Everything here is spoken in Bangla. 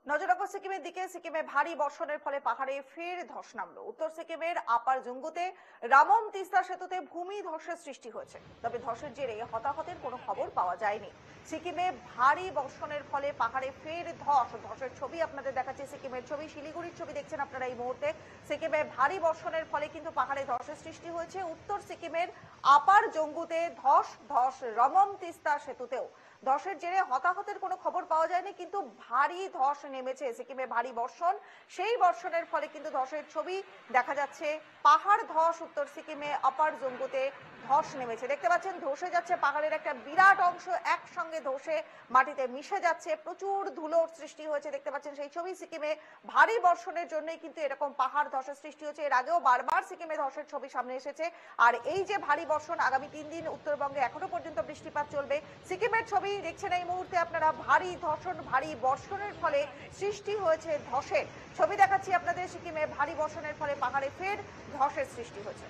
নজর রাখবো সিকিমের দিকে। সিকিমে ভারী বর্ষণের ফলে পাহাড়ে ফের ধস নামলো। উত্তর সিকিমের আপার জুঙ্গুতে রামম তিস্তা সেতুতে ভূমি ধসের সৃষ্টি হয়েছে, তবে ধসের জেরে হতাহতের কোনো খবর পাওয়া যায়নি। সিকিমে ভারী বর্ষণের ফলে পাহাড়ে ফের ধসের ছবি আপনাদের দেখাচ্ছে। সিকিমের ছবি, শিলিগুড়ির ছবি দেখছেন আপনারা এই মুহূর্তে। সিকিমে ভারী বর্ষণের ফলে কিন্তু পাহাড়ে ধসের সৃষ্টি হয়েছে। উত্তর সিকিমের আপার জঙ্গুতে ধস রমম তিস্তা সেতুতেও ধসের জেরে হতাহতের কোনো খবর পাওয়া যায়নি, কিন্তু ভারী ধস নেমেছে। সিকিমে ভারী বর্ষণ, সেই বর্ষণের ফলে কিন্তু ধসের ছবি দেখা যাচ্ছে। পাহাড় ধস, উত্তর সিকিমে আপার জঙ্গুতে ধস নেমেছে। দেখতে পাচ্ছেন ধসে যাচ্ছে পাহাড়ের একটা বিরাট অংশ, একসঙ্গে ধসে মাটিতে মিশে যাচ্ছে। প্রচুর ধুলোর সৃষ্টি হয়েছে, দেখতে পাচ্ছেন সেই ছবি। সিকিমে ভারী বর্ষণের জন্যই কিন্তু এরকম পাহাড় ধসের সৃষ্টি হচ্ছে। এর আগেও বারবার সিকিমে ধসের ছবি সামনে এসেছে। আর এই যে ভারী বর্ষণ, আগামী 3 দিন উত্তরবঙ্গে এখনো পর্যন্ত বৃষ্টিপাত চলবে। সিকিমের ছবি দেখছেন এই মুহূর্তে আপনারা। ভারী ধর্ষণ, ভারী বর্ষণের ফলে সৃষ্টি হয়েছে ধসের ছবি দেখাচ্ছি আপনাদের। সিকিমে ভারী বর্ষণের ফলে পাহাড়ে ফের ধসের সৃষ্টি হয়েছে।